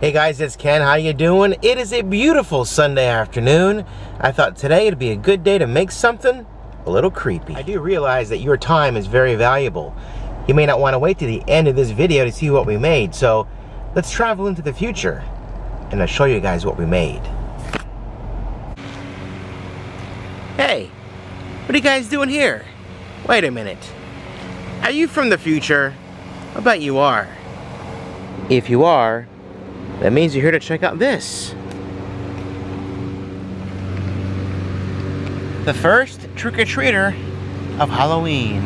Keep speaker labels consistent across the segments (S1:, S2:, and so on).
S1: Hey guys, it's Ken. How you doing? It is a beautiful Sunday afternoon. I thought today would be a good day to make something a little creepy. I do realize that your time is very valuable. You may not want to wait to the end of this video to see what we made, so let's travel into the future and I'll show you guys what we made. Hey, what are you guys doing here? Wait a minute. Are you from the future? I bet you are. If you are, that means you're here to check out this. The first trick-or-treater of Halloween.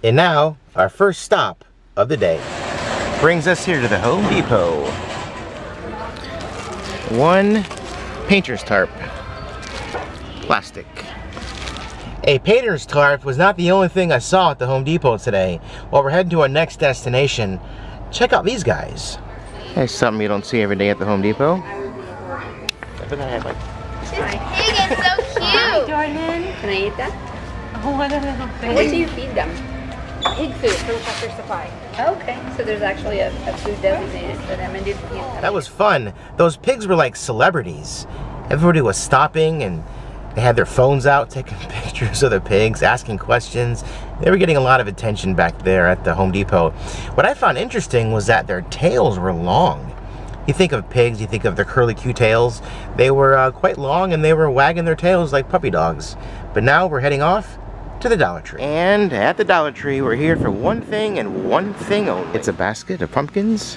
S1: And now, our first stop of the day brings us here to the Home Depot. One painter's tarp, plastic. A painter's tarp was not the only thing I saw at the Home Depot today. While we're heading to our next destination, check out these guys. There's something you don't see every day at the Home Depot.
S2: This pig is so cute. Hi, Jordan. Can I eat that?
S3: Oh, what a little thing.
S2: What do you feed them?
S3: Pig food from Tractor Supply.
S2: Okay, so there's actually a food designated for them, and
S1: that was fun. Those pigs were like celebrities. Everybody was stopping and they had their phones out taking pictures of the pigs, asking questions. They were getting a lot of attention back there at the Home Depot. What I found interesting was that their tails were long. You think of pigs, you think of their curly Q tails. They were quite long and they were wagging their tails like puppy dogs. But now we're heading off to the Dollar Tree. And at the Dollar Tree, we're here for one thing and one thing only. It's a basket of pumpkins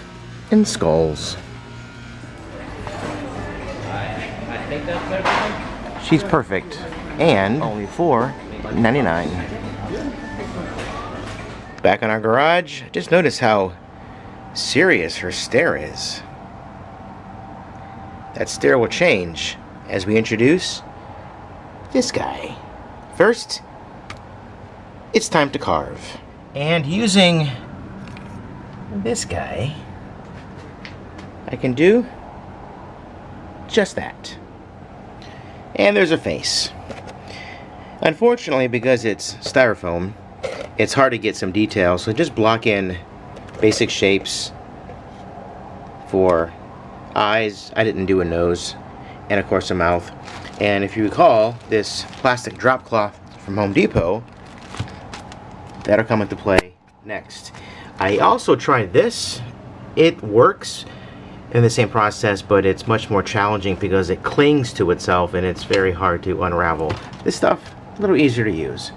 S1: and skulls. She's perfect. And only $4.99. Back in our garage, just notice how serious her stare is. That stare will change as we introduce this guy. First, it's time to carve. And using this guy, I can do just that. And there's a face. Unfortunately, because it's styrofoam, it's hard to get some details, so just block in basic shapes for eyes. I didn't do a nose, and of course a mouth. And if you recall, this plastic drop cloth from Home Depot, that'll come into play next. I also tried this. It works in the same process, but it's much more challenging because it clings to itself and it's very hard to unravel. This stuff, a little easier to use.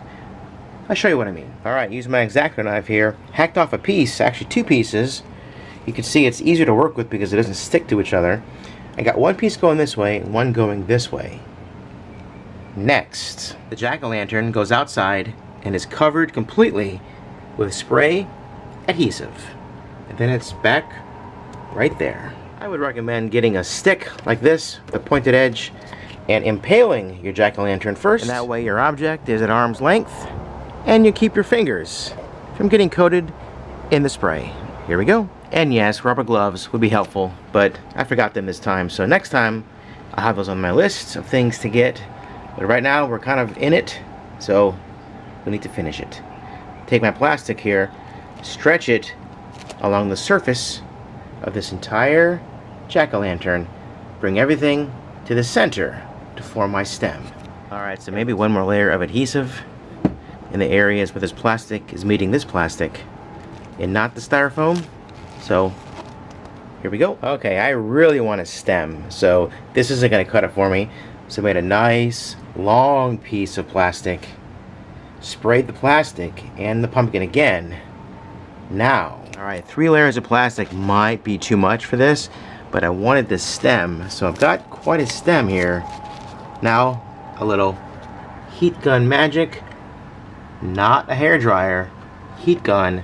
S1: I'll show you what I mean. Alright, use my X-Acto knife here. Hacked off a piece, actually two pieces. You can see it's easier to work with because it doesn't stick to each other. I got one piece going this way and one going this way. Next, the jack-o'-lantern goes outside and is covered completely with spray adhesive. And then it's back right there. I would recommend getting a stick like this with a pointed edge and impaling your jack-o'-lantern first. And that way your object is at arm's length and you keep your fingers from getting coated in the spray. Here we go. And yes, rubber gloves would be helpful, but I forgot them this time. So next time, I'll have those on my list of things to get. But right now, we're kind of in it, so we need to finish it. Take my plastic here, stretch it along the surface of this entire jack-o'-lantern, bring everything to the center to form my stem. Alright, so maybe one more layer of adhesive in the areas where this plastic is meeting this plastic and not the styrofoam. So here we go. Okay, I really want a stem, so this isn't going to cut it for me. So I made a nice long piece of plastic, sprayed the plastic and the pumpkin again. Now, alright, 3 layers of plastic might be too much for this, but I wanted this stem, so I've got quite a stem here. Now, a little heat gun magic, not a hairdryer, heat gun.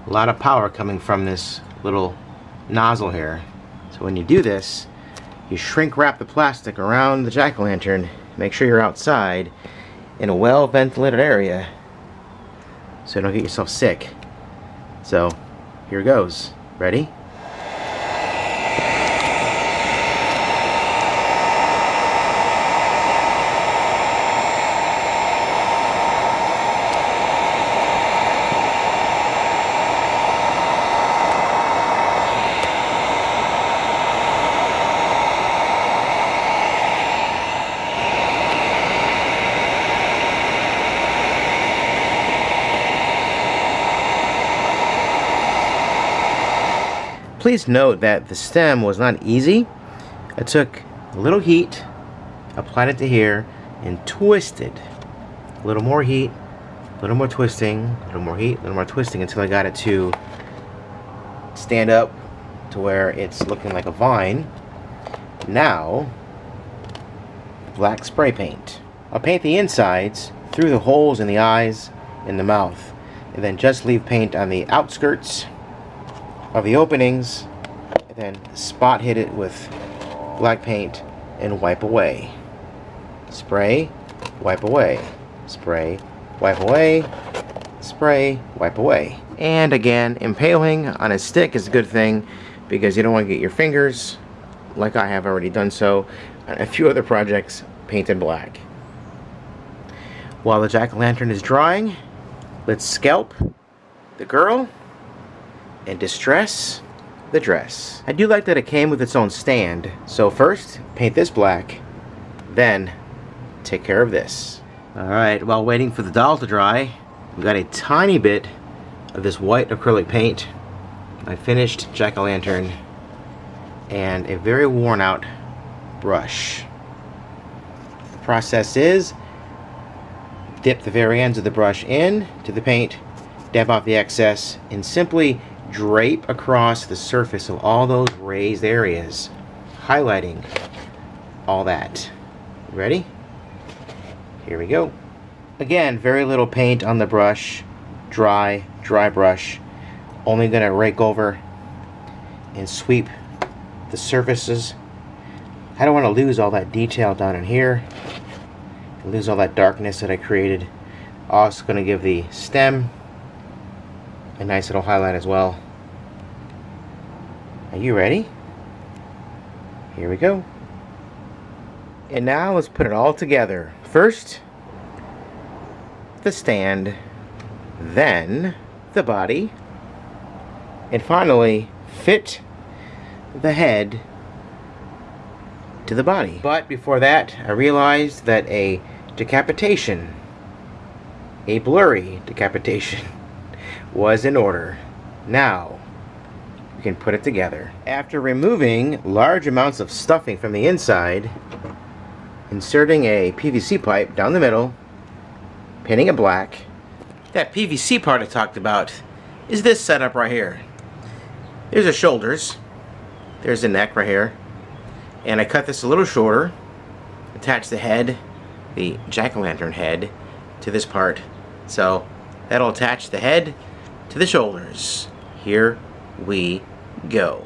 S1: A lot of power coming from this little nozzle here. So when you do this, you shrink wrap the plastic around the jack-o'-lantern. Make sure you're outside in a well-ventilated area so you don't get yourself sick. So here goes. Ready? please note that the stem was not easy. I took a little heat, applied it to here, and twisted. A little more heat, a little more twisting, a little more heat, a little more twisting until I got it to stand up to where it's looking like a vine. Now, black spray paint. I'll paint the insides through the holes in the eyes and the mouth, and then just leave paint on the outskirts of the openings, and then spot hit it with black paint and wipe away. Spray, wipe away. Spray, wipe away. Spray, wipe away. And again, impaling on a stick is a good thing because you don't want to get your fingers, like I have already done so on a few other projects, painted black. While the jack-o'-lantern is drying, let's scalp the girl and distress the dress. I do like that it came with its own stand. So first, paint this black, then take care of this. Alright, while waiting for the doll to dry, we got a tiny bit of this white acrylic paint, my finished jack-o'-lantern, and a very worn out brush. The process is dip the very ends of the brush in to the paint, dab off the excess, and simply drape across the surface of all those raised areas, highlighting all that. Ready? Here we go. Again, very little paint on the brush, dry brush. Only gonna rake over and sweep the surfaces. I don't want to lose all that detail down in here, lose all that darkness that I created. Also gonna give the stem a nice little highlight as well. Are you ready? Here we go. And now let's put it all together. First, the stand, then the body, and finally fit the head to the body. But before that, I realized that a decapitation, a blurry decapitation, was in order. Now we can put it together. After removing large amounts of stuffing from the inside, inserting a PVC pipe down the middle, painting it black. That PVC part I talked about is this setup right here. There's the shoulders, there's the neck right here, and I cut this a little shorter, attach the head, the jack-o'-lantern head, to this part. So that'll attach the head to the shoulders. Here we go.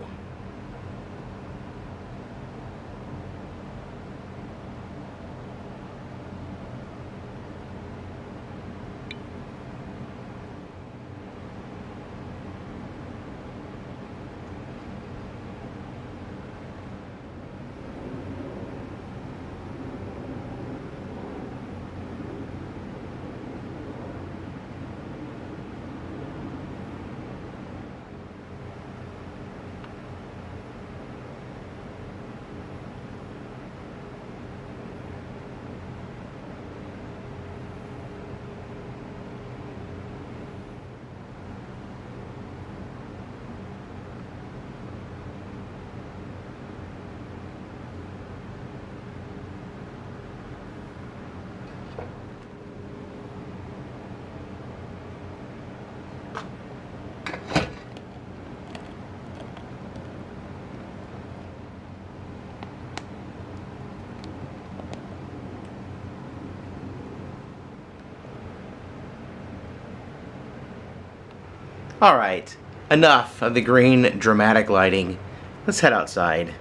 S1: Alright, enough of the green dramatic lighting. Let's head outside.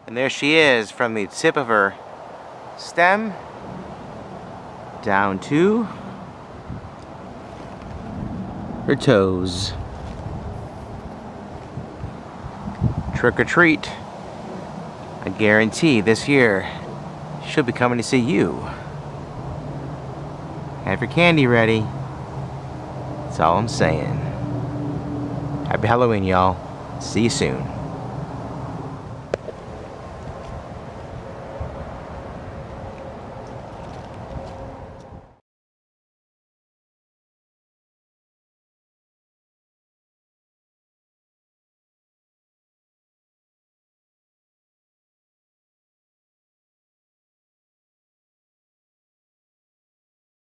S1: And there she is, from the tip of her stem down to her toes. Trick or treat. I guarantee this year she'll be coming to see you. Have your candy ready. That's all I'm saying. Happy Halloween, y'all. See you soon.